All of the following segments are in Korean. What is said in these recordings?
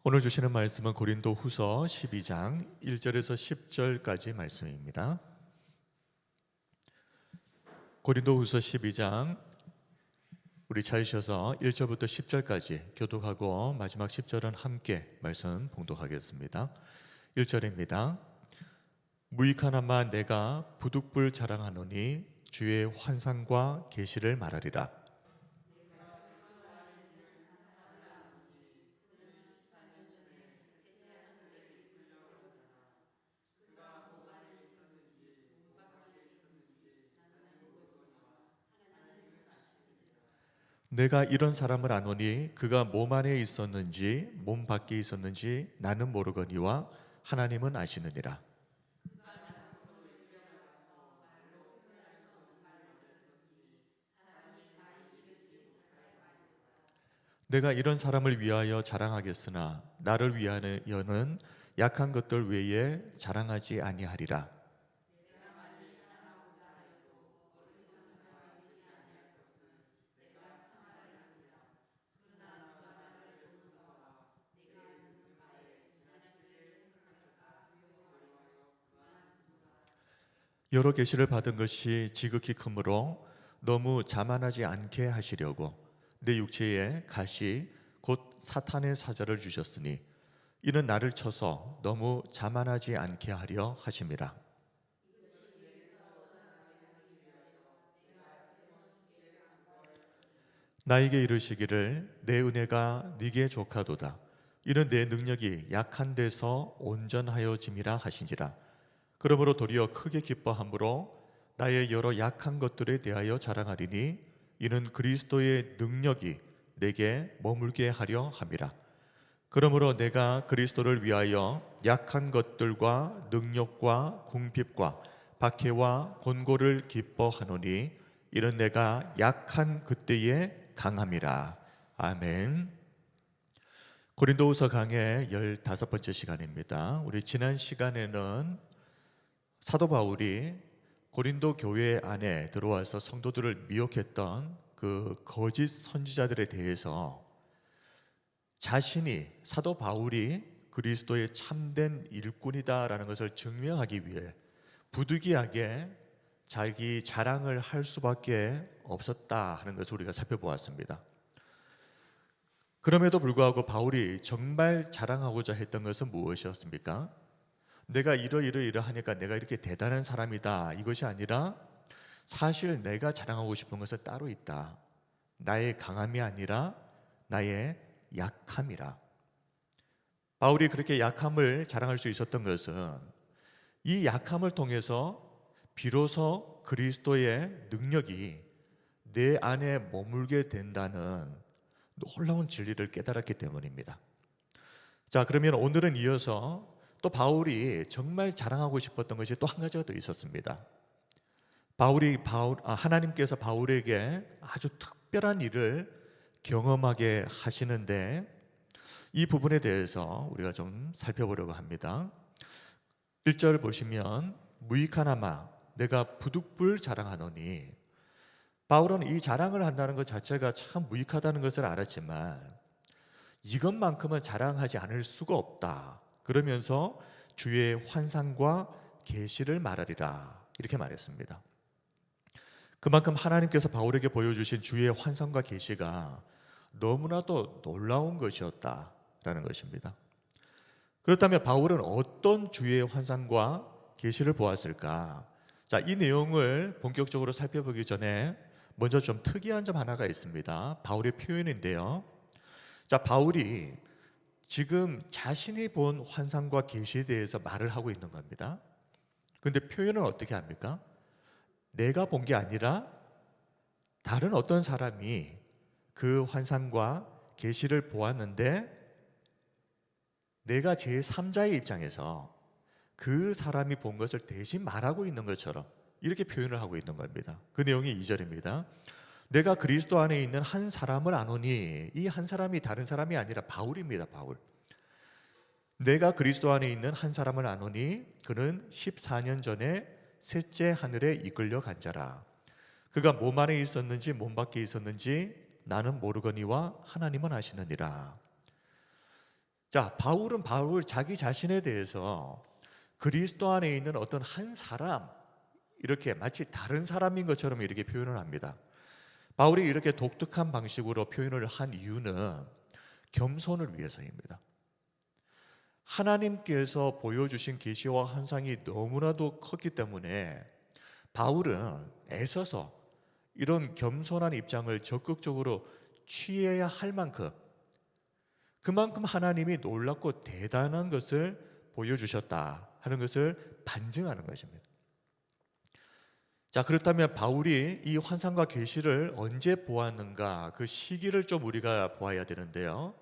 오늘 주시는 말씀은 고린도후서 12장 1절에서 10절까지 말씀입니다. 고린도후서 12장 우리 찾으셔서 1절부터 10절까지 교독하고 마지막 10절은 함께 말씀 봉독하겠습니다. 1절입니다. 무익하나마 내가 부득불 자랑하노니 주의 환상과 계시를 말하리라. 내가 이런 사람을 아노니 그가 몸 안에 있었는지 몸 밖에 있었는지 나는 모르거니와 하나님은 아시느니라. 내가 이런 사람을 위하여 자랑하겠으나 나를 위하여는 약한 것들 외에 자랑하지 아니하리라. 여러 계시를 받은 것이 지극히 크므로 너무 자만하지 않게 하시려고 내 육체에 가시 곧 사탄의 사자를 주셨으니 이는 나를 쳐서 너무 자만하지 않게 하려 하심이라. 나에게 이르시기를 내 은혜가 네게 족하도다. 이는 내 능력이 약한 데서 온전하여짐이라 하신지라. 그러므로 도리어 크게 기뻐함으로 나의 여러 약한 것들에 대하여 자랑하리니 이는 그리스도의 능력이 내게 머물게 하려 함이라. 그러므로 내가 그리스도를 위하여 약한 것들과 능력과 궁핍과 박해와 곤고를 기뻐하노니 이는 내가 약한 그때에 강함이라. 아멘. 고린도후서 강의 15번째 시간입니다. 우리 지난 시간에는 사도 바울이 고린도 교회 안에 들어와서 성도들을 미혹했던 그 거짓 선지자들에 대해서 자신이 사도 바울이 그리스도의 참된 일꾼이다라는 것을 증명하기 위해 부득이하게 자기 자랑을 할 수밖에 없었다 하는 것을 우리가 살펴보았습니다. 그럼에도 불구하고 바울이 정말 자랑하고자 했던 것은 무엇이었습니까? 내가 이러하니까 내가 이렇게 대단한 사람이다, 이것이 아니라 사실 내가 자랑하고 싶은 것은 따로 있다. 나의 강함이 아니라 나의 약함이라. 바울이 그렇게 약함을 자랑할 수 있었던 것은 이 약함을 통해서 비로소 그리스도의 능력이 내 안에 머물게 된다는 놀라운 진리를 깨달았기 때문입니다. 자, 그러면 오늘은 이어서 또 바울이 정말 자랑하고 싶었던 것이 또 한 가지가 더 있었습니다. 하나님께서 바울에게 아주 특별한 일을 경험하게 하시는데 이 부분에 대해서 우리가 좀 살펴보려고 합니다. 1절 보시면 무익하나마 내가 부득불 자랑하노니, 바울은 이 자랑을 한다는 것 자체가 참 무익하다는 것을 알았지만 이것만큼은 자랑하지 않을 수가 없다. 그러면서 주의 환상과 계시를 말하리라 이렇게 말했습니다. 그만큼 하나님께서 바울에게 보여주신 주의 환상과 계시가 너무나도 놀라운 것이었다라는 것입니다. 그렇다면 바울은 어떤 주의 환상과 계시를 보았을까? 자, 이 내용을 본격적으로 살펴보기 전에 먼저 좀 특이한 점 하나가 있습니다. 바울의 표현인데요. 자, 바울이 지금 자신이 본 환상과 계시에 대해서 말을 하고 있는 겁니다. 그런데 표현은 어떻게 합니까? 내가 본 게 아니라 다른 어떤 사람이 그 환상과 계시를 보았는데 내가 제3자의 입장에서 그 사람이 본 것을 대신 말하고 있는 것처럼 이렇게 표현을 하고 있는 겁니다. 그 내용이 2절입니다. 내가 그리스도 안에 있는 한 사람을 아노니, 이 한 사람이 다른 사람이 아니라 바울입니다. 바울. 내가 그리스도 안에 있는 한 사람을 아노니 그는 14년 전에 셋째 하늘에 이끌려 간 자라. 그가 몸 안에 있었는지 몸 밖에 있었는지 나는 모르거니와 하나님은 아시느니라. 자, 바울은 자기 자신에 대해서 그리스도 안에 있는 어떤 한 사람, 이렇게 마치 다른 사람인 것처럼 이렇게 표현을 합니다. 바울이 이렇게 독특한 방식으로 표현을 한 이유는 겸손을 위해서입니다. 하나님께서 보여주신 계시와 환상이 너무나도 컸기 때문에 바울은 애써서 이런 겸손한 입장을 적극적으로 취해야 할 만큼, 그만큼 하나님이 놀랍고 대단한 것을 보여주셨다 하는 것을 반증하는 것입니다. 자, 그렇다면 바울이 이 환상과 계시를 언제 보았는가, 그 시기를 좀 우리가 보아야 되는데요.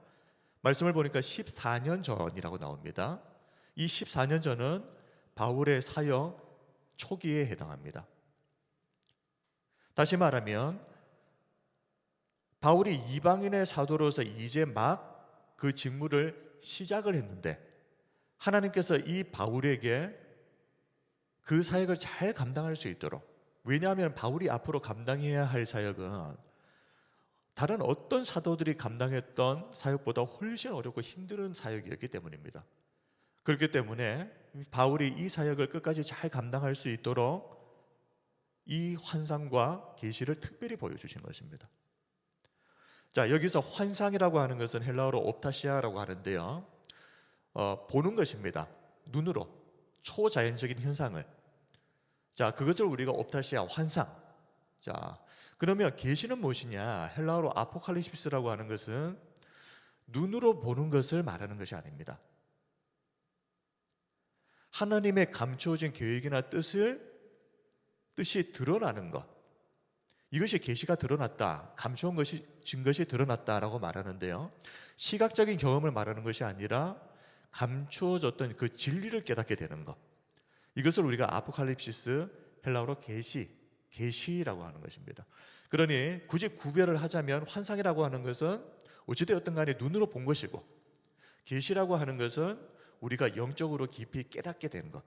말씀을 보니까 14년 전이라고 나옵니다. 이 14년 전은 바울의 사역 초기에 해당합니다. 다시 말하면 바울이 이방인의 사도로서 이제 막 그 직무를 시작을 했는데 하나님께서 이 바울에게 그 사역을 잘 감당할 수 있도록, 왜냐하면 바울이 앞으로 감당해야 할 사역은 다른 어떤 사도들이 감당했던 사역보다 훨씬 어렵고 힘든 사역이었기 때문입니다. 그렇기 때문에 바울이 이 사역을 끝까지 잘 감당할 수 있도록 이 환상과 계시를 특별히 보여주신 것입니다. 자, 여기서 환상이라고 하는 것은 헬라어로 옵타시아라고 하는데요, 보는 것입니다. 눈으로 초자연적인 현상을. 자, 그것을 우리가 옵타시아, 환상. 자, 그러면 계시는 무엇이냐? 헬라어로 아포칼립시스라고 하는 것은 눈으로 보는 것을 말하는 것이 아닙니다. 하나님의 감추어진 계획이나 뜻이 드러나는 것, 이것이 계시가 드러났다, 감추어진 것이 드러났다라고 말하는데요, 시각적인 경험을 말하는 것이 아니라 감추어졌던 그 진리를 깨닫게 되는 것, 이것을 우리가 아포칼립시스, 헬라어로 계시라고 하는 것입니다. 그러니 굳이 구별을 하자면 환상이라고 하는 것은 어찌되었든 간에 눈으로 본 것이고, 계시라고 하는 것은 우리가 영적으로 깊이 깨닫게 된 것.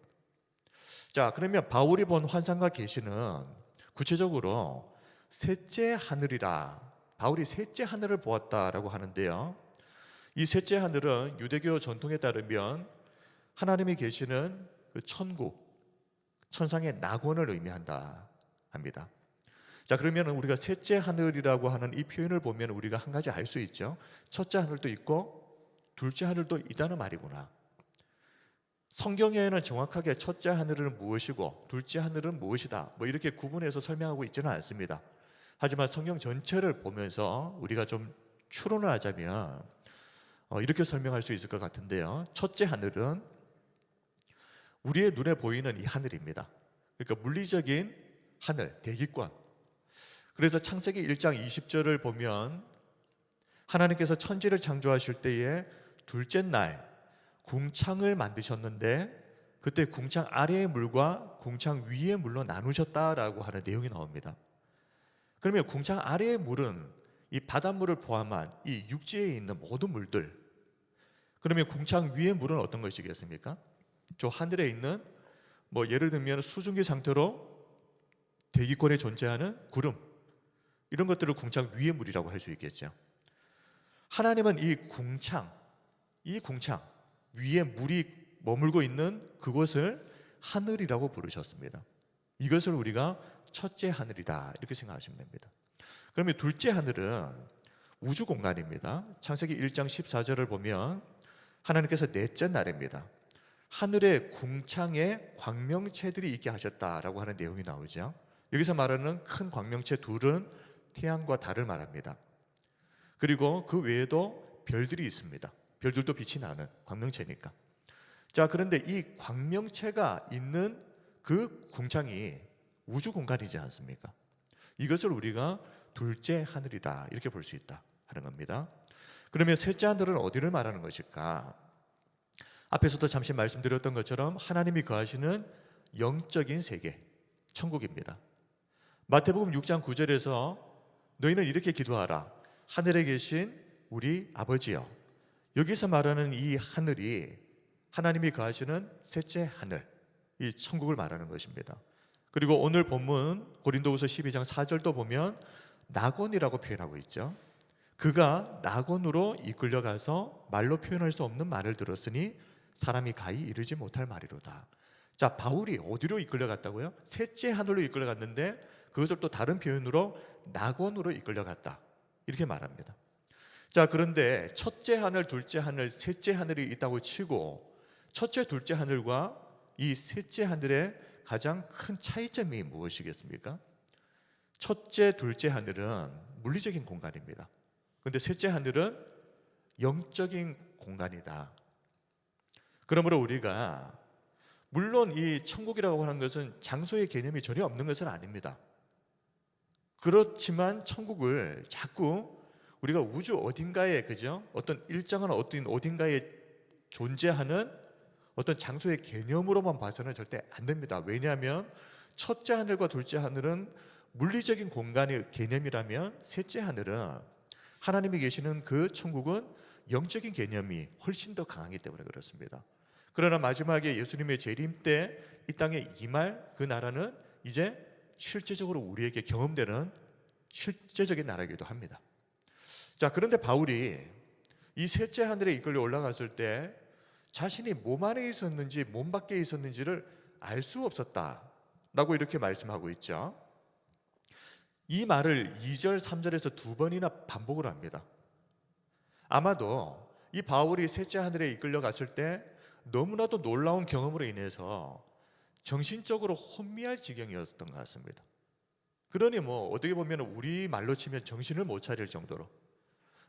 자, 그러면 바울이 본 환상과 계시는 구체적으로 셋째 하늘이라, 바울이 셋째 하늘을 보았다라고 하는데요, 이 셋째 하늘은 유대교 전통에 따르면 하나님이 계시는 그 천국, 천상의 낙원을 의미한다 합니다. 자, 그러면 우리가 셋째 하늘이라고 하는 이 표현을 보면 우리가 한 가지 알 수 있죠. 첫째 하늘도 있고 둘째 하늘도 있다는 말이구나. 성경에는 정확하게 첫째 하늘은 무엇이고 둘째 하늘은 무엇이다, 뭐 이렇게 구분해서 설명하고 있지는 않습니다. 하지만 성경 전체를 보면서 우리가 좀 추론을 하자면 이렇게 설명할 수 있을 것 같은데요. 첫째 하늘은 우리의 눈에 보이는 이 하늘입니다. 그러니까 물리적인 하늘, 대기권. 그래서 창세기 1장 20절을 보면 하나님께서 천지를 창조하실 때에 둘째 날 궁창을 만드셨는데 그때 궁창 아래의 물과 궁창 위의 물로 나누셨다라고 하는 내용이 나옵니다. 그러면 궁창 아래의 물은 이 바닷물을 포함한 이 육지에 있는 모든 물들, 그러면 궁창 위의 물은 어떤 것이겠습니까? 저 하늘에 있는, 뭐 예를 들면 수증기 상태로 대기권에 존재하는 구름, 이런 것들을 궁창 위의 물이라고 할 수 있겠죠. 하나님은 이 궁창 위에 물이 머물고 있는 그곳을 하늘이라고 부르셨습니다. 이것을 우리가 첫째 하늘이다 이렇게 생각하시면 됩니다. 그러면 둘째 하늘은 우주 공간입니다. 창세기 1장 14절을 보면 하나님께서 넷째 날입니다. 하늘의 궁창에 광명체들이 있게 하셨다라고 하는 내용이 나오죠. 여기서 말하는 큰 광명체 둘은 태양과 달을 말합니다. 그리고 그 외에도 별들이 있습니다. 별들도 빛이 나는 광명체니까. 자, 그런데 이 광명체가 있는 그 궁창이 우주 공간이지 않습니까? 이것을 우리가 둘째 하늘이다 이렇게 볼 수 있다 하는 겁니다. 그러면 셋째 하늘은 어디를 말하는 것일까? 앞에서도 잠시 말씀드렸던 것처럼 하나님이 거하시는 영적인 세계, 천국입니다. 마태복음 6장 9절에서 너희는 이렇게 기도하라. 하늘에 계신 우리 아버지여. 여기서 말하는 이 하늘이 하나님이 거하시는 셋째 하늘, 이 천국을 말하는 것입니다. 그리고 오늘 본문 고린도후서 12장 4절도 보면 낙원이라고 표현하고 있죠. 그가 낙원으로 이끌려가서 말로 표현할 수 없는 말을 들었으니 사람이 가히 이르지 못할 말이로다. 자, 바울이 어디로 이끌려갔다고요? 셋째 하늘로 이끌려갔는데 그것을 또 다른 표현으로 낙원으로 이끌려갔다, 이렇게 말합니다. 자, 그런데 첫째 하늘, 둘째 하늘, 셋째 하늘이 있다고 치고 첫째, 둘째 하늘과 이 셋째 하늘의 가장 큰 차이점이 무엇이겠습니까? 첫째, 둘째 하늘은 물리적인 공간입니다. 그런데 셋째 하늘은 영적인 공간이다. 그러므로 우리가, 물론 이 천국이라고 하는 것은 장소의 개념이 전혀 없는 것은 아닙니다. 그렇지만 천국을 자꾸 우리가 우주 어딘가에, 그죠? 어떤 일정한 어딘가에 존재하는 어떤 장소의 개념으로만 봐서는 절대 안 됩니다. 왜냐하면 첫째 하늘과 둘째 하늘은 물리적인 공간의 개념이라면 셋째 하늘은 하나님이 계시는 그 천국은 영적인 개념이 훨씬 더 강하기 때문에 그렇습니다. 그러나 마지막에 예수님의 재림 때 이 땅에 임할 그 나라는 이제 실제적으로 우리에게 경험되는 실제적인 나라이기도 합니다. 자, 그런데 바울이 이 셋째 하늘에 이끌려 올라갔을 때 자신이 몸 안에 있었는지 몸 밖에 있었는지를 알 수 없었다라고 이렇게 말씀하고 있죠. 이 말을 2절, 3절에서 두 번이나 반복을 합니다. 아마도 이 바울이 셋째 하늘에 이끌려 갔을 때 너무나도 놀라운 경험으로 인해서 정신적으로 혼미할 지경이었던 것 같습니다. 그러니 어떻게 보면 우리 말로 치면 정신을 못 차릴 정도로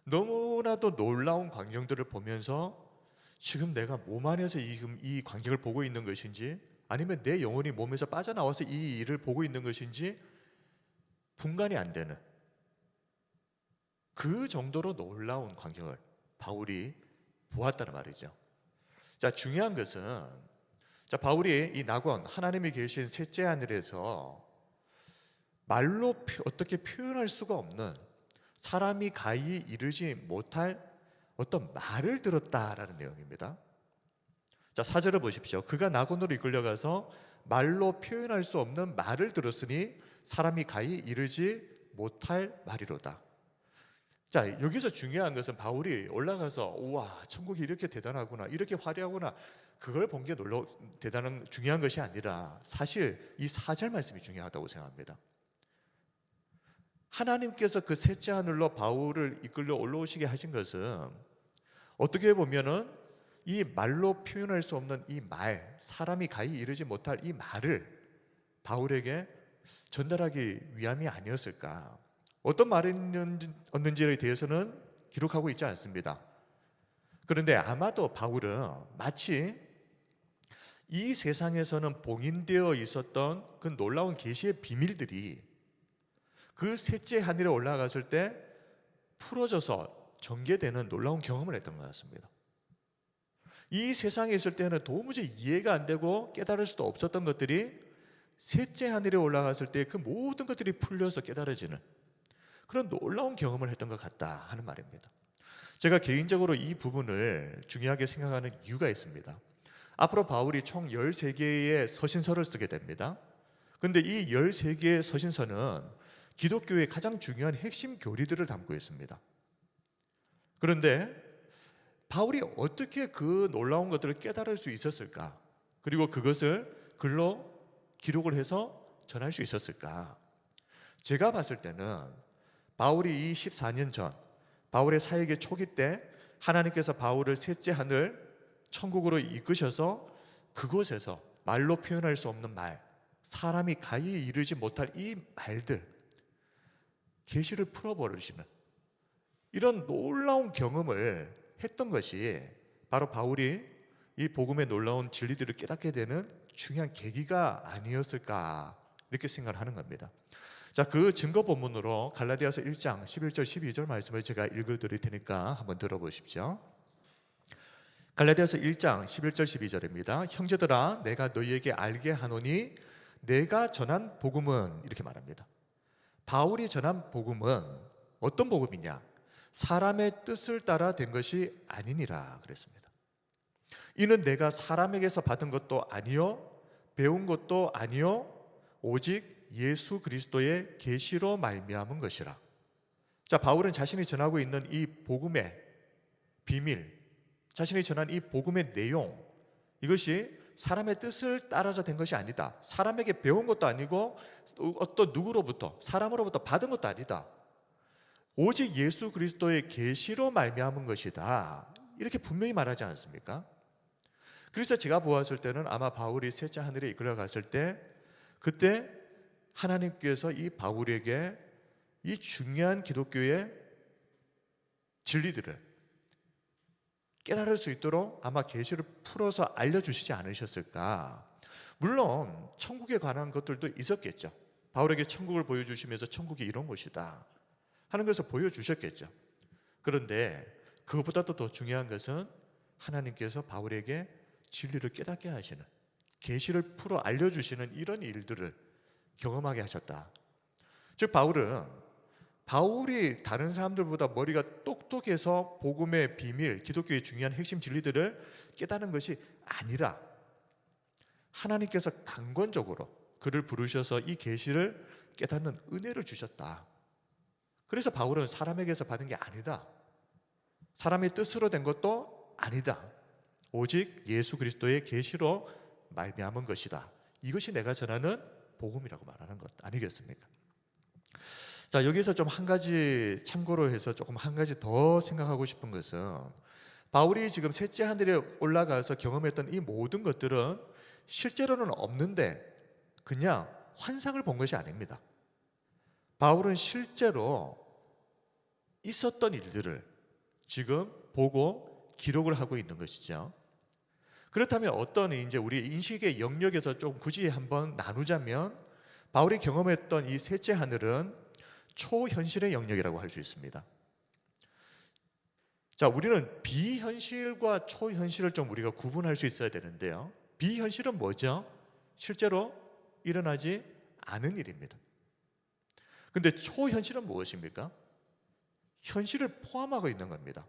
너무나도 놀라운 광경들을 보면서 지금 내가 몸 안에서 이 광경을 보고 있는 것인지 아니면 내 영혼이 몸에서 빠져나와서 이 일을 보고 있는 것인지 분간이 안 되는 그 정도로 놀라운 광경을 바울이 보았다는 말이죠. 자, 중요한 것은, 자, 바울이 이 낙원, 하나님이 계신 셋째 하늘에서 말로 어떻게 표현할 수가 없는, 사람이 가히 이르지 못할 어떤 말을 들었다라는 내용입니다. 자, 4절을 보십시오. 그가 낙원으로 이끌려가서 말로 표현할 수 없는 말을 들었으니 사람이 가히 이르지 못할 말이로다. 자, 여기서 중요한 것은 바울이 올라가서 우와, 천국이 이렇게 대단하구나, 이렇게 화려하구나, 그걸 본 게 대단한 중요한 것이 아니라 사실 이 4절 말씀이 중요하다고 생각합니다. 하나님께서 그 셋째 하늘로 바울을 이끌려 올라오시게 하신 것은 어떻게 보면은 이 말로 표현할 수 없는 이 말, 사람이 가히 이르지 못할 이 말을 바울에게 전달하기 위함이 아니었을까. 어떤 말이었는지에 대해서는 기록하고 있지 않습니다. 그런데 아마도 바울은 마치 이 세상에서는 봉인되어 있었던 그 놀라운 계시의 비밀들이 그 셋째 하늘에 올라갔을 때 풀어져서 전개되는 놀라운 경험을 했던 것 같습니다. 이 세상에 있을 때는 도무지 이해가 안 되고 깨달을 수도 없었던 것들이 셋째 하늘에 올라갔을 때 그 모든 것들이 풀려서 깨달아지는 그런 놀라운 경험을 했던 것 같다 하는 말입니다. 제가 개인적으로 이 부분을 중요하게 생각하는 이유가 있습니다. 앞으로 바울이 총 13개의 서신서를 쓰게 됩니다. 그런데 이 13개의 서신서는 기독교의 가장 중요한 핵심 교리들을 담고 있습니다. 그런데 바울이 어떻게 그 놀라운 것들을 깨달을 수 있었을까? 그리고 그것을 글로 기록을 해서 전할 수 있었을까? 제가 봤을 때는 바울이 이 14년 전 바울의 사역의 초기 때 하나님께서 바울을 셋째 하늘 천국으로 이끄셔서 그곳에서 말로 표현할 수 없는 말, 사람이 가히 이르지 못할 이 말들, 계시를 풀어버리시는 이런 놀라운 경험을 했던 것이 바로 바울이 이 복음의 놀라운 진리들을 깨닫게 되는 중요한 계기가 아니었을까, 이렇게 생각을 하는 겁니다. 자, 그 증거 본문으로 갈라디아서 1장 11절 12절 말씀을 제가 읽어드릴 테니까 한번 들어보십시오. 갈라디아서 1장 11절 12절입니다. 형제들아, 내가 너희에게 알게 하노니 내가 전한 복음은, 이렇게 말합니다. 바울이 전한 복음은 어떤 복음이냐? 사람의 뜻을 따라 된 것이 아니니라 그랬습니다. 이는 내가 사람에게서 받은 것도 아니요 배운 것도 아니요 오직 예수 그리스도의 계시로 말미암은 것이라. 자, 바울은 자신이 전하고 있는 이 복음의 비밀, 자신이 전한 이 복음의 내용, 이것이 사람의 뜻을 따라서 된 것이 아니다. 사람에게 배운 것도 아니고 어떤 누구로부터, 사람으로부터 받은 것도 아니다. 오직 예수 그리스도의 계시로 말미암은 것이다. 이렇게 분명히 말하지 않습니까? 그래서 제가 보았을 때는 아마 바울이 셋째 하늘에 이끌어 갔을 때, 그때 하나님께서 이 바울에게 이 중요한 기독교의 진리들을 깨달을 수 있도록 아마 계시를 풀어서 알려주시지 않으셨을까. 물론 천국에 관한 것들도 있었겠죠. 바울에게 천국을 보여주시면서 천국이 이런 곳이다 하는 것을 보여주셨겠죠. 그런데 그것보다도 더 중요한 것은 하나님께서 바울에게 진리를 깨닫게 하시는, 계시를 풀어 알려주시는 이런 일들을 경험하게 하셨다. 즉 바울이 다른 사람들보다 머리가 똑똑해서 복음의 비밀, 기독교의 중요한 핵심 진리들을 깨닫는 것이 아니라 하나님께서 강권적으로 그를 부르셔서 이 계시를 깨닫는 은혜를 주셨다. 그래서 바울은 사람에게서 받은 게 아니다. 사람의 뜻으로 된 것도 아니다. 오직 예수 그리스도의 계시로 말미암은 것이다. 이것이 내가 전하는 복음이라고 말하는 것 아니겠습니까? 자, 여기서 좀 한 가지 참고로 해서 조금 한 가지 더 생각하고 싶은 것은, 바울이 지금 셋째 하늘에 올라가서 경험했던 이 모든 것들은 실제로는 없는데 그냥 환상을 본 것이 아닙니다. 바울은 실제로 있었던 일들을 지금 보고 기록을 하고 있는 것이죠. 그렇다면 어떤 이제 우리 인식의 영역에서 좀 굳이 한번 나누자면, 바울이 경험했던 이 셋째 하늘은 초현실의 영역이라고 할 수 있습니다. 자, 우리는 비현실과 초현실을 좀 우리가 구분할 수 있어야 되는데요. 비현실은 뭐죠? 실제로 일어나지 않은 일입니다. 근데 초현실은 무엇입니까? 현실을 포함하고 있는 겁니다.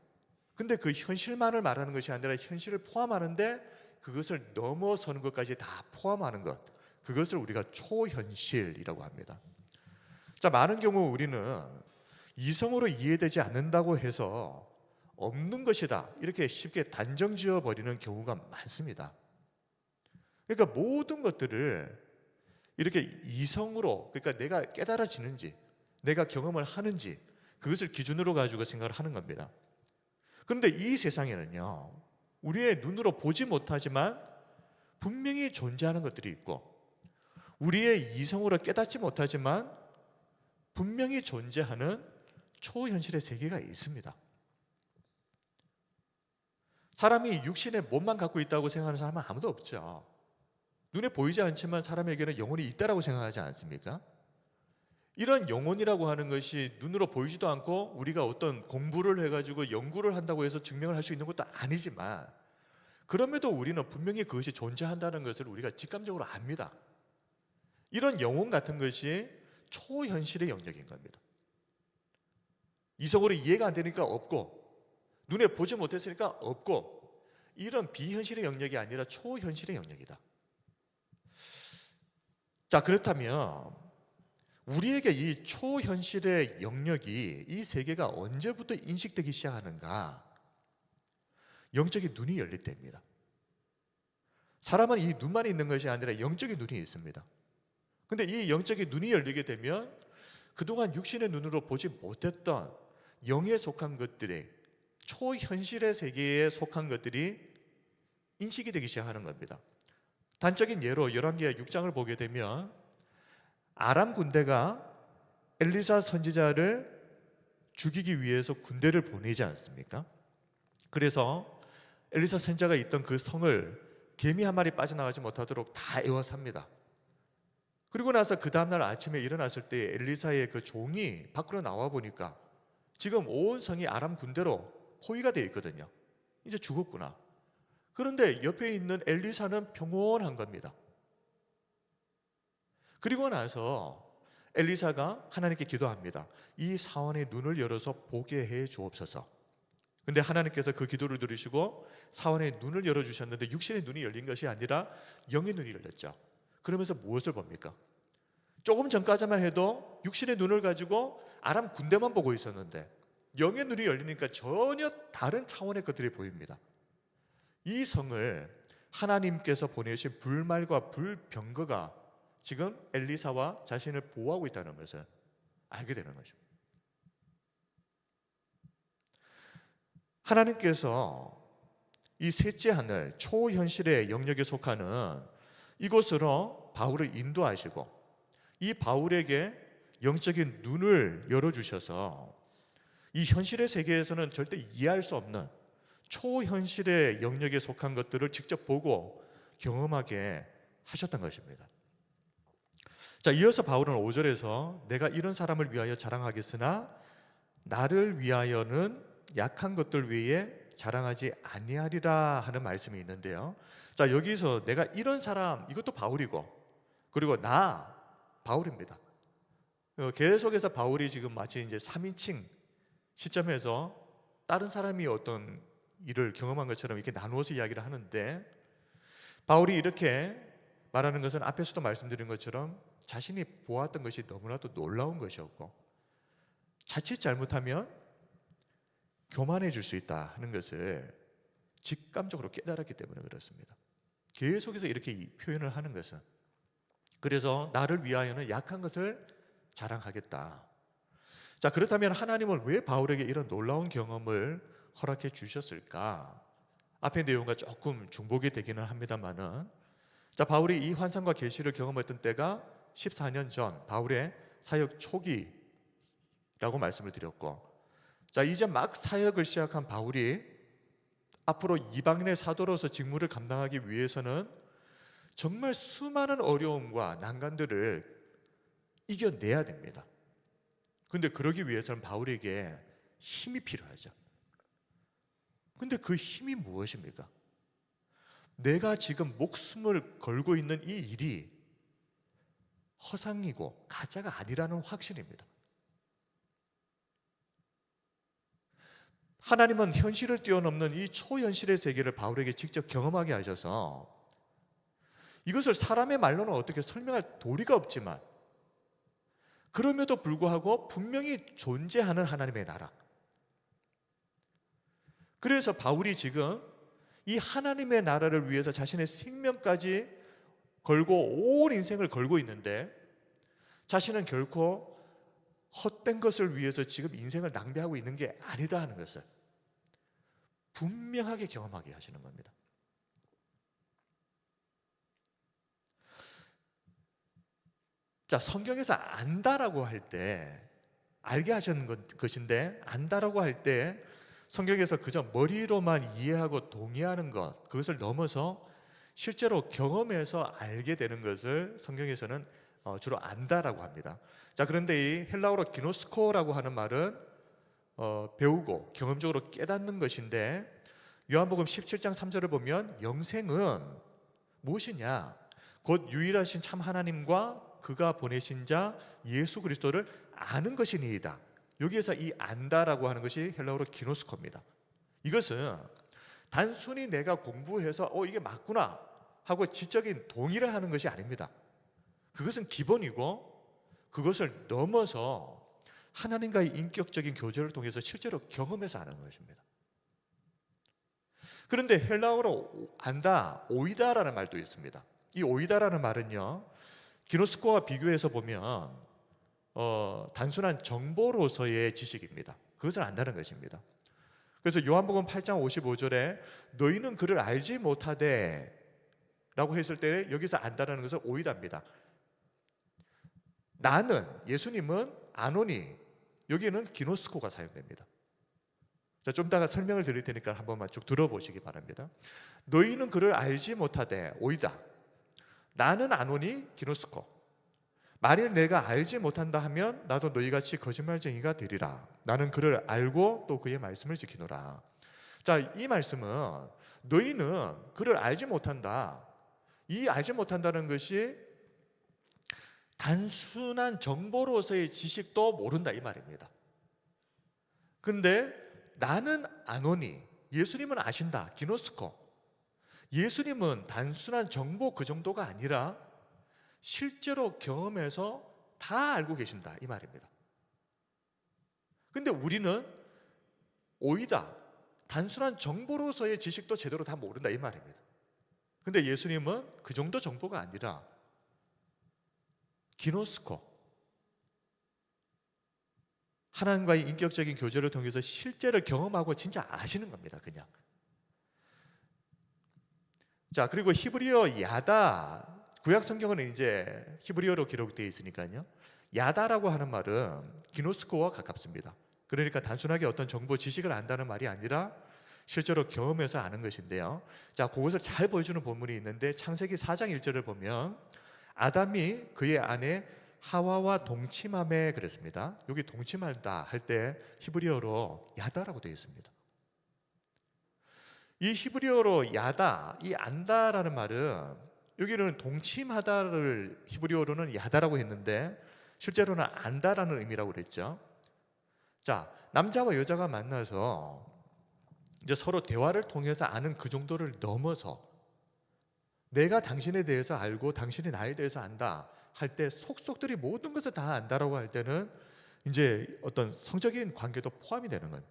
근데 그 현실만을 말하는 것이 아니라 현실을 포함하는데 그것을 넘어서는 것까지 다 포함하는 것, 그것을 우리가 초현실이라고 합니다. 자, 많은 경우 우리는 이성으로 이해되지 않는다고 해서 없는 것이다 이렇게 쉽게 단정 지어버리는 경우가 많습니다. 그러니까 모든 것들을 이렇게 이성으로, 그러니까 내가 깨달아지는지 내가 경험을 하는지 그것을 기준으로 가지고 생각을 하는 겁니다. 그런데 이 세상에는요, 우리의 눈으로 보지 못하지만 분명히 존재하는 것들이 있고, 우리의 이성으로 깨닫지 못하지만 분명히 존재하는 초현실의 세계가 있습니다. 사람이 육신의 몸만 갖고 있다고 생각하는 사람은 아무도 없죠. 눈에 보이지 않지만 사람에게는 영혼이 있다라고 생각하지 않습니까? 이런 영혼이라고 하는 것이 눈으로 보이지도 않고 우리가 어떤 공부를 해가지고 연구를 한다고 해서 증명을 할 수 있는 것도 아니지만, 그럼에도 우리는 분명히 그것이 존재한다는 것을 우리가 직감적으로 압니다. 이런 영혼 같은 것이 초현실의 영역인 겁니다. 이성으로 이해가 안 되니까 없고, 눈에 보지 못했으니까 없고, 이런 비현실의 영역이 아니라 초현실의 영역이다. 자, 그렇다면 우리에게 이 초현실의 영역이, 이 세계가 언제부터 인식되기 시작하는가? 영적인 눈이 열릴 때입니다. 사람은 이 눈만 있는 것이 아니라 영적인 눈이 있습니다. 근데 이 영적인 눈이 열리게 되면 그동안 육신의 눈으로 보지 못했던 영에 속한 것들이, 초현실의 세계에 속한 것들이 인식이 되기 시작하는 겁니다. 단적인 예로 열왕기하 6장을 보게 되면 아람 군대가 엘리사 선지자를 죽이기 위해서 군대를 보내지 않습니까? 그래서 엘리사 선지자가 있던 그 성을 개미 한 마리 빠져나가지 못하도록 다 에워쌉니다. 그리고 나서 그 다음날 아침에 일어났을 때 엘리사의 그 종이 밖으로 나와 보니까 지금 온 성이 아람 군대로 포위가 되어 있거든요. 이제 죽었구나. 그런데 옆에 있는 엘리사는 평온한 겁니다. 그리고 나서 엘리사가 하나님께 기도합니다. 이 사원의 눈을 열어서 보게 해 주옵소서. 근데 하나님께서 그 기도를 들으시고 사원의 눈을 열어주셨는데 육신의 눈이 열린 것이 아니라 영의 눈이 열렸죠. 그러면서 무엇을 봅니까? 조금 전까지만 해도 육신의 눈을 가지고 아람 군대만 보고 있었는데 영의 눈이 열리니까 전혀 다른 차원의 것들이 보입니다. 이 성을 하나님께서 보내신 불말과 불병거가 지금 엘리사와 자신을 보호하고 있다는 것을 알게 되는 거죠. 하나님께서 이 셋째 하늘 초현실의 영역에 속하는 이곳으로 바울을 인도하시고 이 바울에게 영적인 눈을 열어주셔서 이 현실의 세계에서는 절대 이해할 수 없는 초현실의 영역에 속한 것들을 직접 보고 경험하게 하셨던 것입니다. 자, 이어서 바울은 5절에서 내가 이런 사람을 위하여 자랑하겠으나 나를 위하여는 약한 것들 외에 자랑하지 아니하리라 하는 말씀이 있는데요. 자, 여기서 내가 이런 사람, 이것도 바울이고, 그리고 나 바울입니다. 계속해서 바울이 지금 마치 이제 3인칭 시점에서 다른 사람이 어떤 일을 경험한 것처럼 이렇게 나누어서 이야기를 하는데, 바울이 이렇게 말하는 것은 앞에서도 말씀드린 것처럼 자신이 보았던 것이 너무나도 놀라운 것이었고, 자칫 잘못하면 교만해질 수 있다 하는 것을 직감적으로 깨달았기 때문에 그렇습니다. 계속해서 이렇게 표현을 하는 것은, 그래서 나를 위하여는 약한 것을 자랑하겠다. 자, 그렇다면 하나님은 왜 바울에게 이런 놀라운 경험을 허락해 주셨을까? 앞의 내용과 조금 중복이 되기는 합니다만은, 자, 바울이 이 환상과 계시를 경험했던 때가 14년 전 바울의 사역 초기라고 말씀을 드렸고, 자, 이제 막 사역을 시작한 바울이 앞으로 이방인의 사도로서 직무를 감당하기 위해서는 정말 수많은 어려움과 난관들을 이겨내야 됩니다. 그런데 그러기 위해서는 바울에게 힘이 필요하죠. 근데 그 힘이 무엇입니까? 내가 지금 목숨을 걸고 있는 이 일이 허상이고 가짜가 아니라는 확신입니다. 하나님은 현실을 뛰어넘는 이 초현실의 세계를 바울에게 직접 경험하게 하셔서 이것을 사람의 말로는 어떻게 설명할 도리가 없지만, 그럼에도 불구하고 분명히 존재하는 하나님의 나라. 그래서 바울이 지금 이 하나님의 나라를 위해서 자신의 생명까지 걸고 온 인생을 걸고 있는데, 자신은 결코 헛된 것을 위해서 지금 인생을 낭비하고 있는 게 아니다 하는 것을 분명하게 경험하게 하시는 겁니다. 자, 성경에서 안다라고 할 때, 알게 하시는 것인데, 안다라고 할 때 성경에서 그저 머리로만 이해하고 동의하는 것, 그것을 넘어서 실제로 경험해서 알게 되는 것을 성경에서는 주로 안다라고 합니다. 자, 그런데 이 헬라어로 기노스코라고 하는 말은 배우고 경험적으로 깨닫는 것인데, 요한복음 17장 3절을 보면 영생은 무엇이냐? 곧 유일하신 참 하나님과 그가 보내신 자 예수 그리스도를 아는 것이니이다. 여기에서 이 안다라고 하는 것이 헬라어로 기노스코입니다. 이것은 단순히 내가 공부해서 이게 맞구나 하고 지적인 동의를 하는 것이 아닙니다. 그것은 기본이고, 그것을 넘어서 하나님과의 인격적인 교제를 통해서 실제로 경험해서 아는 것입니다. 그런데 헬라어로 안다, 오이다라는 말도 있습니다. 이 오이다라는 말은요, 기노스코와 비교해서 보면 단순한 정보로서의 지식입니다. 그것을 안다는 것입니다. 그래서 요한복음 8장 55절에 너희는 그를 알지 못하되 라고 했을 때 여기서 안다는 것은 오이다입니다. 나는, 예수님은 아노니, 여기는 기노스코가 사용됩니다. 자, 좀 이따가 설명을 드릴 테니까 한 번만 쭉 들어보시기 바랍니다. 너희는 그를 알지 못하되 오이다. 나는 아노니 기노스코. 만일 내가 알지 못한다 하면 나도 너희같이 거짓말쟁이가 되리라. 나는 그를 알고 또 그의 말씀을 지키노라. 자, 이 말씀은 너희는 그를 알지 못한다. 이 알지 못한다는 것이 단순한 정보로서의 지식도 모른다 이 말입니다. 근데 나는 아노니, 예수님은 아신다, 기노스코. 예수님은 단순한 정보 그 정도가 아니라 실제로 경험해서 다 알고 계신다 이 말입니다. 근데 우리는 오이다, 단순한 정보로서의 지식도 제대로 다 모른다 이 말입니다. 근데 예수님은 그 정도 정보가 아니라 기노스코, 하나님과의 인격적인 교제를 통해서 실제를 경험하고 진짜 아시는 겁니다. 그냥. 자, 그리고 히브리어 야다, 구약 성경은 이제 히브리어로 기록되어 있으니까요. 야다라고 하는 말은 기노스코와 가깝습니다. 그러니까 단순하게 어떤 정보 지식을 안다는 말이 아니라 실제로 경험해서 아는 것인데요. 자, 그것을 잘 보여주는 본문이 있는데 창세기 4장 1절을 보면 아담이 그의 아내 하와와 동침함에 그랬습니다. 여기 동침한다 할 때 히브리어로 야다라고 되어 있습니다. 이 히브리어로 야다, 이 안다라는 말은 여기는 동침하다를 히브리어로는 야다라고 했는데 실제로는 안다라는 의미라고 그랬죠. 자, 남자와 여자가 만나서 이제 서로 대화를 통해서 아는 그 정도를 넘어서 내가 당신에 대해서 알고 당신이 나에 대해서 안다 할 때 속속들이 모든 것을 다 안다라고 할 때는 이제 어떤 성적인 관계도 포함이 되는 거예요.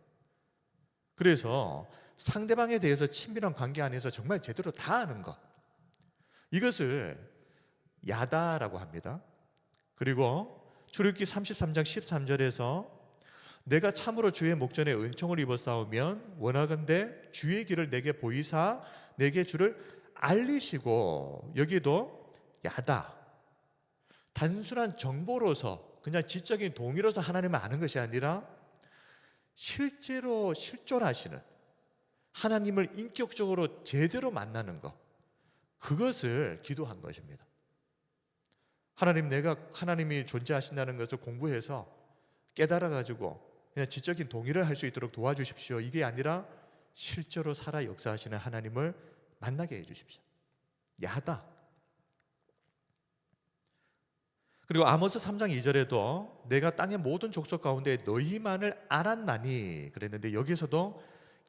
그래서 상대방에 대해서 친밀한 관계 안에서 정말 제대로 다 아는 것, 이것을 야다라고 합니다. 그리고 출애굽기 33장 13절에서 내가 참으로 주의 목전에 은총을 입어 싸우면 원하건대 주의 길을 내게 보이사 내게 주를 알리시고, 여기도 야다, 단순한 정보로서 그냥 지적인 동의로서 하나님을 아는 것이 아니라 실제로 실존하시는 하나님을 인격적으로 제대로 만나는 것, 그것을 기도한 것입니다. 하나님, 내가 하나님이 존재하신다는 것을 공부해서 깨달아 가지고 그냥 지적인 동의를 할 수 있도록 도와주십시오. 이게 아니라 실제로 살아 역사하시는 하나님을 만나게 해주십시오. 야다. 그리고 아모스 3장 2절에도 내가 땅의 모든 족속 가운데 너희만을 알았나니 그랬는데 여기서도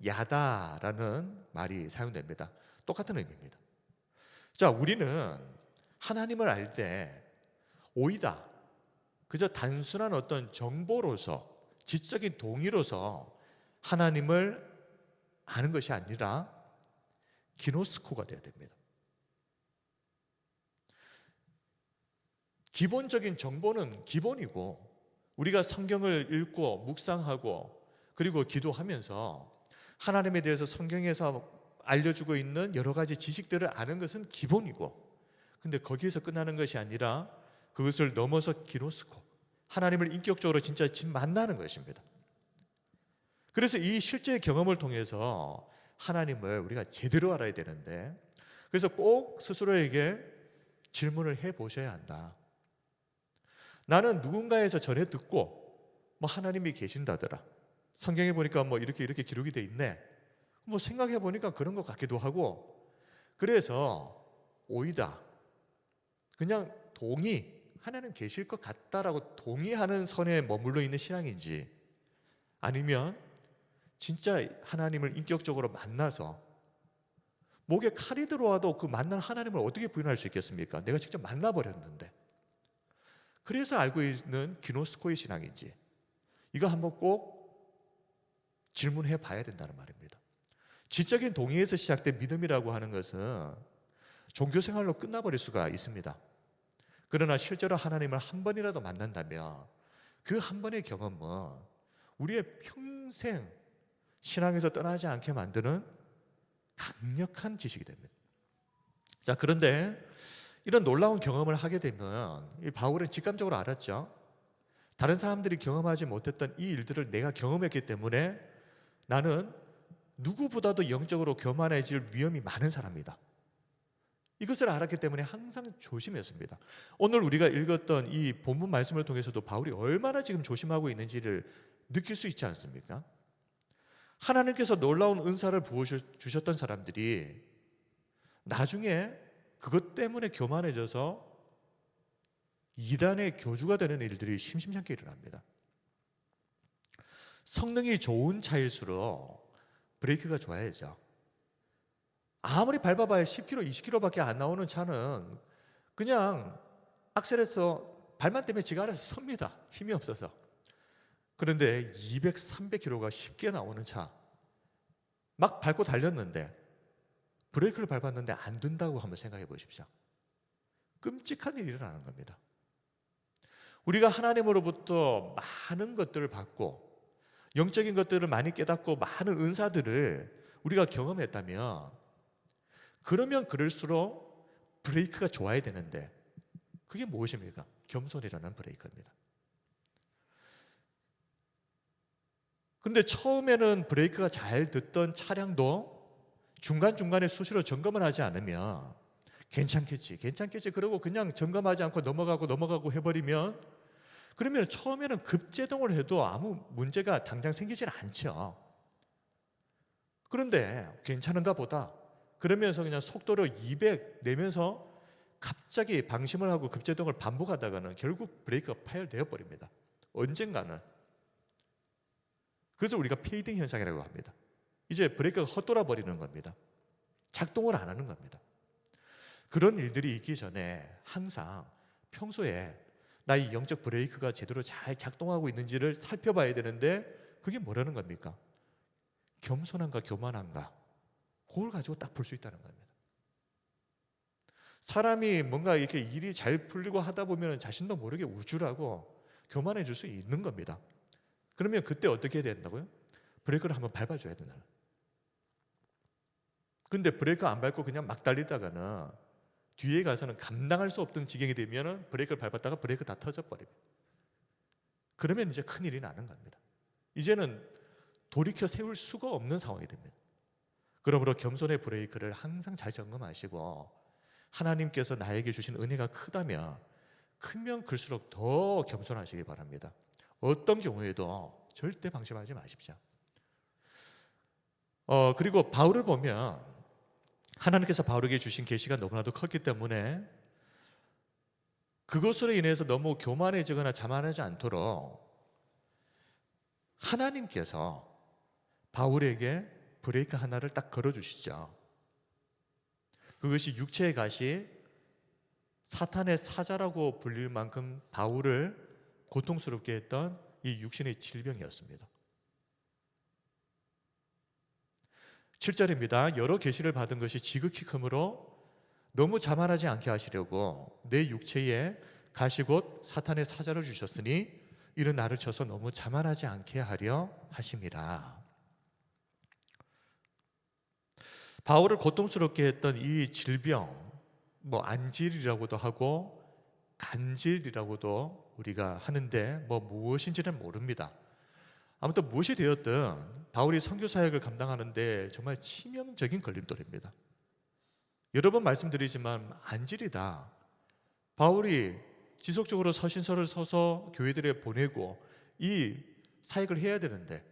야다라는 말이 사용됩니다. 똑같은 의미입니다. 자, 우리는 하나님을 알 때 오이다, 그저 단순한 어떤 정보로서 지적인 동의로서 하나님을 아는 것이 아니라 기노스코가 되어야 됩니다. 기본적인 정보는 기본이고 우리가 성경을 읽고 묵상하고 그리고 기도하면서 하나님에 대해서 성경에서 알려주고 있는 여러 가지 지식들을 아는 것은 기본이고, 근데 거기에서 끝나는 것이 아니라 그것을 넘어서 기노스코, 하나님을 인격적으로 진짜 만나는 것입니다. 그래서 이 실제 경험을 통해서 하나님을 우리가 제대로 알아야 되는데, 그래서 꼭 스스로에게 질문을 해보셔야 한다. 나는 누군가에서 전해 듣고 뭐 하나님이 계신다더라, 성경에 보니까 뭐 이렇게 기록이 돼 있네, 뭐 생각해 보니까 그런 것 같기도 하고, 그래서 오이다, 그냥 동의, 하나님 계실 것 같다라고 동의하는 선에 머물러 있는 신앙인지, 아니면 진짜 하나님을 인격적으로 만나서 목에 칼이 들어와도 그 만난 하나님을 어떻게 부인할 수 있겠습니까? 내가 직접 만나버렸는데. 그래서 알고 있는 기노스코의 신앙인지, 이거 한번 꼭 질문해 봐야 된다는 말입니다. 지적인 동의에서 시작된 믿음이라고 하는 것은 종교생활로 끝나버릴 수가 있습니다. 그러나 실제로 하나님을 한 번이라도 만난다면 그 한 번의 경험은 우리의 평생 신앙에서 떠나지 않게 만드는 강력한 지식이 됩니다. 자, 그런데 이런 놀라운 경험을 하게 되면 이 바울은 직감적으로 알았죠. 다른 사람들이 경험하지 못했던 이 일들을 내가 경험했기 때문에 나는 누구보다도 영적으로 교만해질 위험이 많은 사람이다. 이것을 알았기 때문에 항상 조심했습니다. 오늘 우리가 읽었던 이 본문 말씀을 통해서도 바울이 얼마나 지금 조심하고 있는지를 느낄 수 있지 않습니까? 하나님께서 놀라운 은사를 부어주셨던 사람들이 나중에 그것 때문에 교만해져서 이단의 교주가 되는 일들이 심심찮게 일어납니다. 성능이 좋은 차일수록 브레이크가 좋아야죠. 아무리 밟아봐야 10km, 20km밖에 안 나오는 차는 그냥 악셀에서 발만 떼면 지가 알아서 섭니다. 힘이 없어서. 그런데 200, 300km가 쉽게 나오는 차 막 밟고 달렸는데 브레이크를 밟았는데 안 된다고 한번 생각해 보십시오. 끔찍한 일이 일어나는 겁니다. 우리가 하나님으로부터 많은 것들을 받고 영적인 것들을 많이 깨닫고 많은 은사들을 우리가 경험했다면, 그러면 그럴수록 브레이크가 좋아야 되는데 그게 무엇입니까? 겸손이라는 브레이크입니다. 근데 처음에는 브레이크가 잘 듣던 차량도 중간중간에 수시로 점검을 하지 않으면 괜찮겠지 그러고 그냥 점검하지 않고 넘어가고 해버리면, 그러면 처음에는 급제동을 해도 아무 문제가 당장 생기진 않죠. 그런데 괜찮은가 보다 그러면서 그냥 속도를 200 내면서 갑자기 방심을 하고 급제동을 반복하다가는 결국 브레이크가 파열되어 버립니다. 언젠가는. 그래서 우리가 페이딩 현상이라고 합니다. 이제 브레이크가 헛돌아 버리는 겁니다. 작동을 안 하는 겁니다. 그런 일들이 있기 전에 항상 평소에 나의 영적 브레이크가 제대로 잘 작동하고 있는지를 살펴봐야 되는데, 그게 뭐라는 겁니까? 겸손한가 교만한가, 그걸 가지고 딱 볼 수 있다는 겁니다. 사람이 뭔가 이렇게 일이 잘 풀리고 하다 보면 자신도 모르게 우쭐하고 교만해질 수 있는 겁니다. 그러면 그때 어떻게 해야 된다고요? 브레이크를 한번 밟아줘야 된다. 근데 브레이크 안 밟고 그냥 막 달리다가는 뒤에 가서는 감당할 수 없던 지경이 되면 브레이크를 밟았다가 브레이크 다 터져버립니다. 그러면 이제 큰일이 나는 겁니다. 이제는 돌이켜 세울 수가 없는 상황이 됩니다. 그러므로 겸손의 브레이크를 항상 잘 점검하시고, 하나님께서 나에게 주신 은혜가 크면 클수록 더 겸손하시기 바랍니다. 어떤 경우에도 절대 방심하지 마십시오. 그리고 바울을 보면 하나님께서 바울에게 주신 계시가 너무나도 컸기 때문에 그것으로 인해서 너무 교만해지거나 자만하지 않도록 하나님께서 바울에게 브레이크 하나를 딱 걸어주시죠. 그것이 육체의 가시, 사탄의 사자라고 불릴 만큼 바울을 고통스럽게 했던 이 육신의 질병이었습니다. 7절입니다. 여러 계시를 받은 것이 지극히 크므로 너무 자만하지 않게 하시려고 내 육체에 가시 곧 사탄의 사자를 주셨으니 이는 나를 쳐서 너무 자만하지 않게 하려 하심이라. 바울을 고통스럽게 했던 이 질병, 안질이라고도 하고 간질이라고도 우리가 하는데 무엇인지는 모릅니다. 아무튼 무엇이 되었든 바울이 선교 사역을 감당하는데 정말 치명적인 걸림돌입니다. 여러 번 말씀드리지만 안질이다. 바울이 지속적으로 서신서를 써서 교회들에 보내고 이 사역을 해야 되는데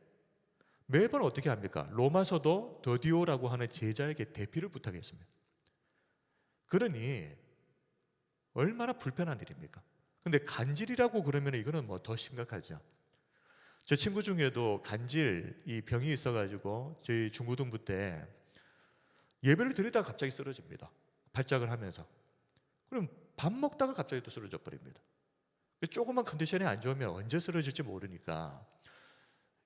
매번 어떻게 합니까? 로마서도 더디오라고 하는 제자에게 대피를 부탁했습니다. 그러니 얼마나 불편한 일입니까? 근데 간질이라고 그러면 이거는 더 심각하죠. 제 친구 중에도 간질 이 병이 있어가지고 저희 중고등부 때 예배를 드리다가 갑자기 쓰러집니다. 발작을 하면서. 그럼 밥 먹다가 갑자기 또 쓰러져 버립니다. 조금만 컨디션이 안 좋으면 언제 쓰러질지 모르니까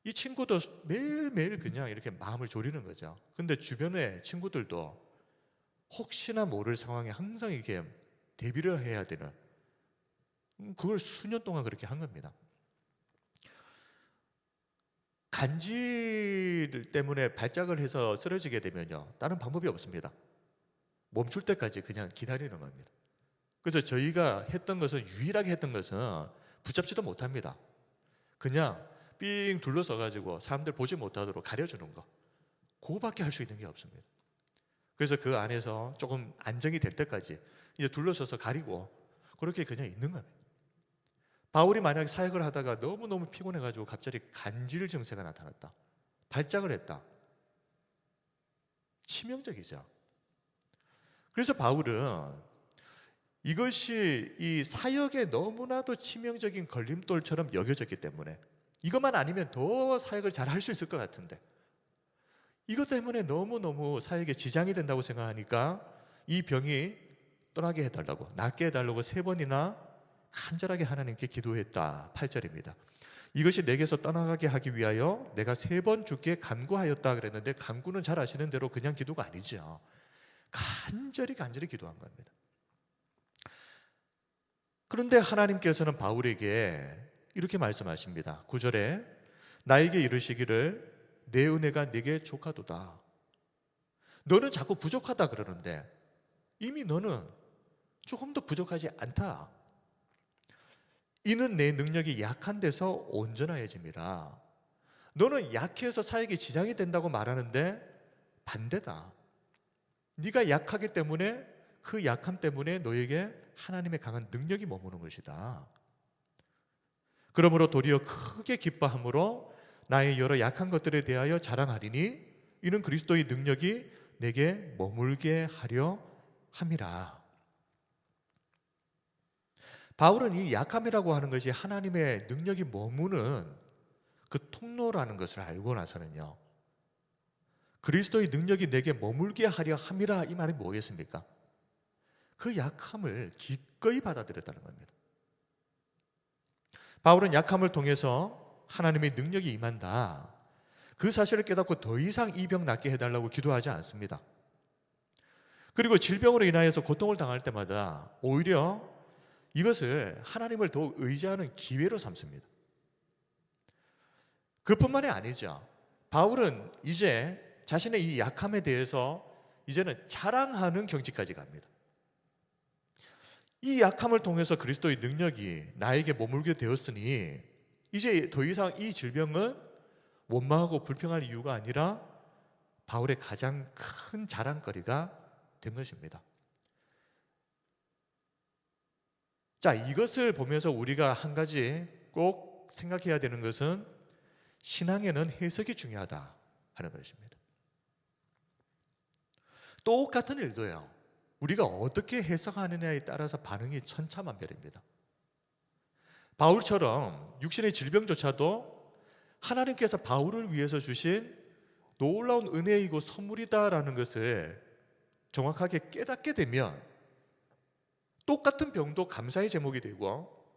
이 친구도 매일매일 그냥 이렇게 마음을 졸이는 거죠. 근데 주변의 친구들도 혹시나 모를 상황에 항상 이렇게 대비를 해야 되는, 그걸 수년 동안 그렇게 한 겁니다. 간질 때문에 발작을 해서 쓰러지게 되면요, 다른 방법이 없습니다. 멈출 때까지 그냥 기다리는 겁니다. 그래서 저희가 유일하게 했던 것은 붙잡지도 못합니다. 그냥 삥 둘러서 가지고 사람들 보지 못하도록 가려주는 거, 그거밖에 할 수 있는 게 없습니다. 그래서 그 안에서 조금 안정이 될 때까지 이제 둘러서서 가리고 그렇게 그냥 있는 겁니다. 바울이 만약에 사역을 하다가 너무너무 피곤해가지고 갑자기 간질 증세가 나타났다, 발작을 했다, 치명적이죠. 그래서 바울은 이것이 이 사역에 너무나도 치명적인 걸림돌처럼 여겨졌기 때문에 이것만 아니면 더 사역을 잘 할 수 있을 것 같은데 이것 때문에 너무너무 사역에 지장이 된다고 생각하니까 이 병이 떠나게 해달라고, 낫게 해달라고 3번이나 간절하게 하나님께 기도했다. 8절입니다. 이것이 내게서 떠나가게 하기 위하여 내가 3번 주께 간구하였다 그랬는데, 간구는 잘 아시는 대로 그냥 기도가 아니죠. 간절히 기도한 겁니다. 그런데 하나님께서는 바울에게 이렇게 말씀하십니다. 9절에 나에게 이르시기를 내 은혜가 네게 족하도다. 너는 자꾸 부족하다 그러는데 이미 너는 조금 더 부족하지 않다. 이는 내 능력이 약한 데서 온전하여짐이라. 너는 약해서 사역에 지장이 된다고 말하는데 반대다. 네가 약하기 때문에, 그 약함 때문에 너에게 하나님의 강한 능력이 머무는 것이다. 그러므로 도리어 크게 기뻐함으로 나의 여러 약한 것들에 대하여 자랑하리니 이는 그리스도의 능력이 내게 머물게 하려 함이라. 바울은 이 약함이라고 하는 것이 하나님의 능력이 머무는 그 통로라는 것을 알고 나서는요, 그리스도의 능력이 내게 머물게 하려 함이라, 이 말이 뭐겠습니까? 그 약함을 기꺼이 받아들였다는 겁니다. 바울은 약함을 통해서 하나님의 능력이 임한다, 그 사실을 깨닫고 더 이상 이 병 낫게 해달라고 기도하지 않습니다. 그리고 질병으로 인하여서 고통을 당할 때마다 오히려 이것을 하나님을 더욱 의지하는 기회로 삼습니다. 그뿐만이 아니죠. 바울은 이제 자신의 이 약함에 대해서 이제는 자랑하는 경지까지 갑니다. 이 약함을 통해서 그리스도의 능력이 나에게 머물게 되었으니 이제 더 이상 이 질병은 원망하고 불평할 이유가 아니라 바울의 가장 큰 자랑거리가 된 것입니다. 자, 이것을 보면서 우리가 한 가지 꼭 생각해야 되는 것은 신앙에는 해석이 중요하다 하는 것입니다. 똑같은 일도요, 우리가 어떻게 해석하느냐에 따라서 반응이 천차만별입니다. 바울처럼 육신의 질병조차도 하나님께서 바울을 위해서 주신 놀라운 은혜이고 선물이다라는 것을 정확하게 깨닫게 되면 똑같은 병도 감사의 제목이 되고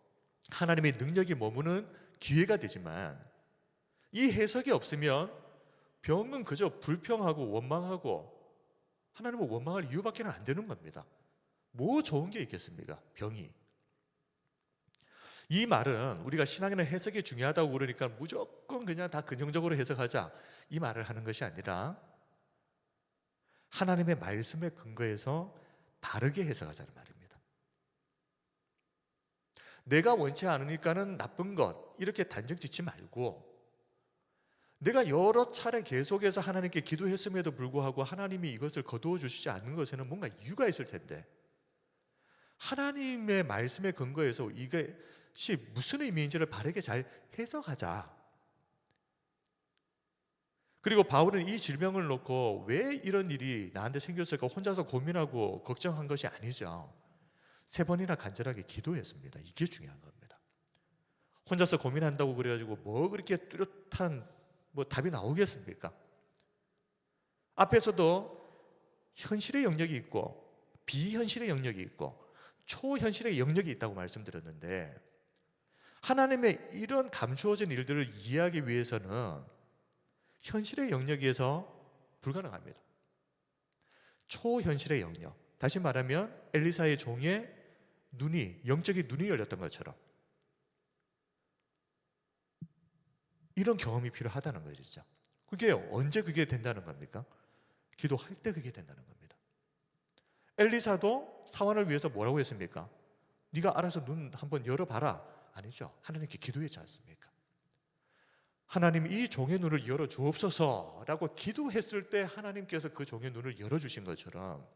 하나님의 능력이 머무는 기회가 되지만, 이 해석이 없으면 병은 그저 불평하고 원망하고 하나님을 원망할 이유밖에 안 되는 겁니다. 뭐 좋은 게 있겠습니까? 병이. 이 말은 우리가 신앙에는 해석이 중요하다고 그러니까 무조건 그냥 다 긍정적으로 해석하자, 이 말을 하는 것이 아니라 하나님의 말씀에 근거해서 바르게 해석하자는 말입니다. 내가 원치 않으니까는 나쁜 것, 이렇게 단정 짓지 말고, 내가 여러 차례 계속해서 하나님께 기도했음에도 불구하고 하나님이 이것을 거두어 주시지 않는 것에는 뭔가 이유가 있을 텐데, 하나님의 말씀에 근거해서 이것이 무슨 의미인지를 바르게 잘 해석하자. 그리고 바울은 이 질병을 놓고 왜 이런 일이 나한테 생겼을까 혼자서 고민하고 걱정한 것이 아니죠. 3번이나 간절하게 기도했습니다. 이게 중요한 겁니다. 혼자서 고민한다고 그래가지고 뭐 그렇게 뚜렷한 답이 나오겠습니까? 앞에서도 현실의 영역이 있고 비현실의 영역이 있고 초현실의 영역이 있다고 말씀드렸는데, 하나님의 이런 감추어진 일들을 이해하기 위해서는 현실의 영역에서 불가능합니다. 초현실의 영역, 다시 말하면 엘리사의 종의 눈이, 영적인 눈이 열렸던 것처럼 이런 경험이 필요하다는 거죠. 그게 언제 그게 된다는 겁니까? 기도할 때 그게 된다는 겁니다. 엘리사도 사환을 위해서 뭐라고 했습니까? 네가 알아서 눈 한번 열어봐라. 아니죠. 하나님께 기도했지 않습니까? 하나님, 이 종의 눈을 열어주옵소서 라고 기도했을 때 하나님께서 그 종의 눈을 열어주신 것처럼,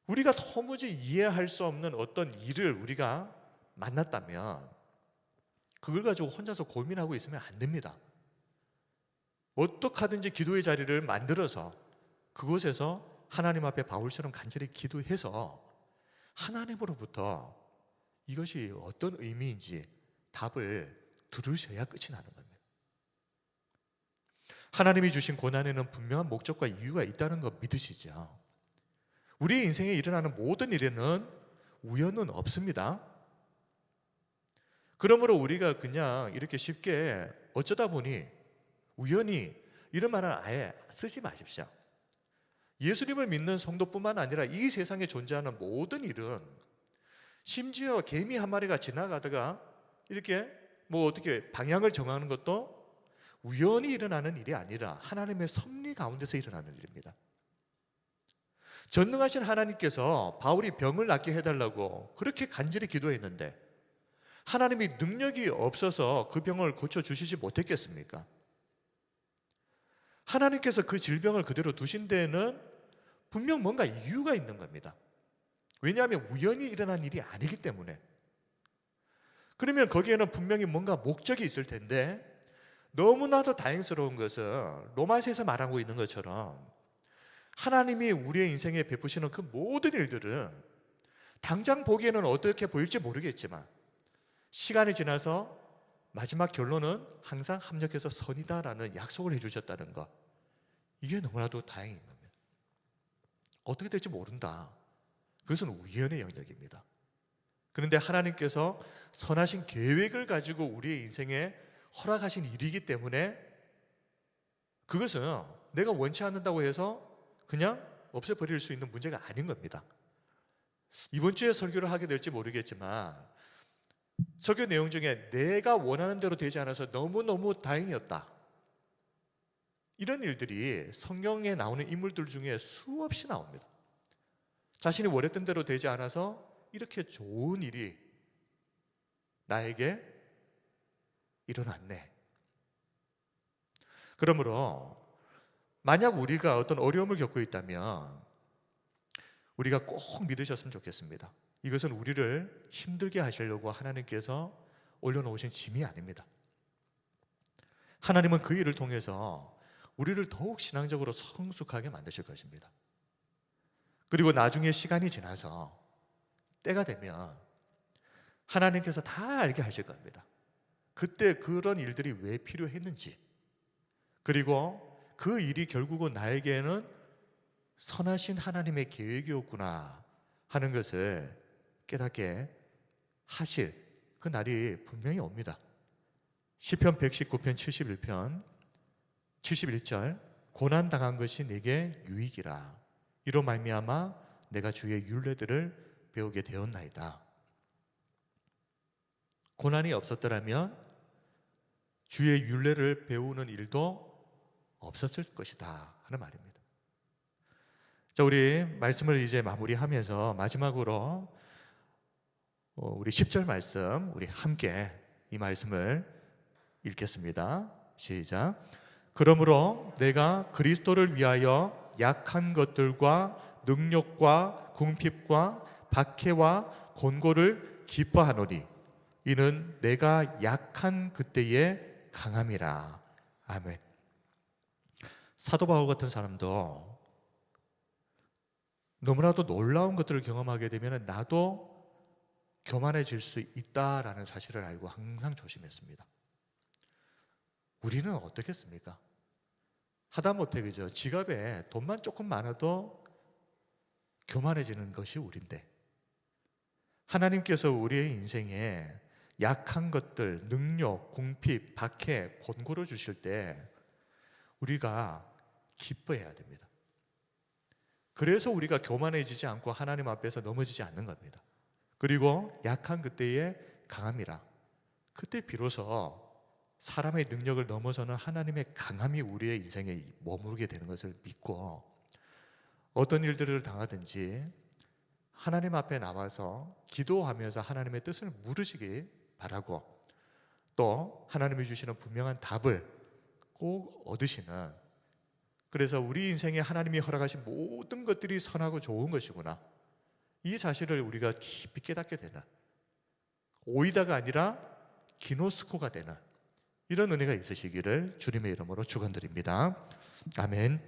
우리가 도무지 이해할 수 없는 어떤 일을 우리가 만났다면 그걸 가지고 혼자서 고민하고 있으면 안 됩니다. 어떻게 하든지 기도의 자리를 만들어서 그곳에서 하나님 앞에 바울처럼 간절히 기도해서 하나님으로부터 이것이 어떤 의미인지 답을 들으셔야 끝이 나는 겁니다. 하나님이 주신 고난에는 분명한 목적과 이유가 있다는 거 믿으시죠? 우리의 인생에 일어나는 모든 일에는 우연은 없습니다. 그러므로 우리가 그냥 이렇게 쉽게 어쩌다 보니 우연히 이런 말은 아예 쓰지 마십시오. 예수님을 믿는 성도뿐만 아니라 이 세상에 존재하는 모든 일은, 심지어 개미 한 마리가 지나가다가 이렇게 어떻게 방향을 정하는 것도 우연히 일어나는 일이 아니라 하나님의 섭리 가운데서 일어나는 일입니다. 전능하신 하나님께서 바울이 병을 낫게 해달라고 그렇게 간절히 기도했는데 하나님이 능력이 없어서 그 병을 고쳐주시지 못했겠습니까? 하나님께서 그 질병을 그대로 두신 데에는 분명 뭔가 이유가 있는 겁니다. 왜냐하면 우연히 일어난 일이 아니기 때문에. 그러면 거기에는 분명히 뭔가 목적이 있을 텐데, 너무나도 다행스러운 것은 로마서에서 말하고 있는 것처럼 하나님이 우리의 인생에 베푸시는 그 모든 일들은 당장 보기에는 어떻게 보일지 모르겠지만 시간이 지나서 마지막 결론은 항상 합력해서 선이다라는 약속을 해주셨다는 것, 이게 너무나도 다행인 겁니다. 어떻게 될지 모른다, 그것은 우연의 영역입니다. 그런데 하나님께서 선하신 계획을 가지고 우리의 인생에 허락하신 일이기 때문에 그것은 내가 원치 않는다고 해서 그냥 없애버릴 수 있는 문제가 아닌 겁니다. 이번 주에 설교를 하게 될지 모르겠지만 설교 내용 중에 내가 원하는 대로 되지 않아서 너무너무 다행이었다, 이런 일들이 성경에 나오는 인물들 중에 수없이 나옵니다. 자신이 원했던 대로 되지 않아서 이렇게 좋은 일이 나에게 일어났네. 그러므로 만약 우리가 어떤 어려움을 겪고 있다면 우리가 꼭 믿으셨으면 좋겠습니다. 이것은 우리를 힘들게 하시려고 하나님께서 올려놓으신 짐이 아닙니다. 하나님은 그 일을 통해서 우리를 더욱 신앙적으로 성숙하게 만드실 것입니다. 그리고 나중에 시간이 지나서 때가 되면 하나님께서 다 알게 하실 겁니다. 그때 그런 일들이 왜 필요했는지, 그리고 그 일이 결국은 나에게는 선하신 하나님의 계획이었구나 하는 것을 깨닫게 하실 그 날이 분명히 옵니다. 시편 119편 71편 71절, 고난당한 것이 내게 유익이라, 이로 말미암아 내가 주의 율례들을 배우게 되었나이다. 고난이 없었더라면 주의 율례를 배우는 일도 없었을 것이다 하는 말입니다. 자, 우리 말씀을 이제 마무리하면서 마지막으로 우리 10절 말씀 우리 함께 이 말씀을 읽겠습니다. 시작. 그러므로 내가 그리스도를 위하여 약한 것들과 능력과 궁핍과 박해와 곤고를 기뻐하노니 이는 내가 약한 그때의 강함이라. 아멘. 사도 바울 같은 사람도 너무나도 놀라운 것들을 경험하게 되면 나도 교만해질 수 있다라는 사실을 알고 항상 조심했습니다. 우리는 어떻겠습니까? 하다못해 그죠, 지갑에 돈만 조금 많아도 교만해지는 것이 우리인데, 하나님께서 우리의 인생에 약한 것들, 능력, 궁핍, 박해, 곤고를 주실 때 우리가 기뻐해야 됩니다. 그래서 우리가 교만해지지 않고 하나님 앞에서 넘어지지 않는 겁니다. 그리고 약한 그때의 강함이라, 그때 비로소 사람의 능력을 넘어서는 하나님의 강함이 우리의 인생에 머무르게 되는 것을 믿고, 어떤 일들을 당하든지 하나님 앞에 나와서 기도하면서 하나님의 뜻을 물으시기 바라고, 또 하나님이 주시는 분명한 답을 꼭 얻으시는, 그래서 우리 인생에 하나님이 허락하신 모든 것들이 선하고 좋은 것이구나, 이 사실을 우리가 깊이 깨닫게 되는, 오이다가 아니라 기노스코가 되는 이런 은혜가 있으시기를 주님의 이름으로 축원드립니다. 아멘.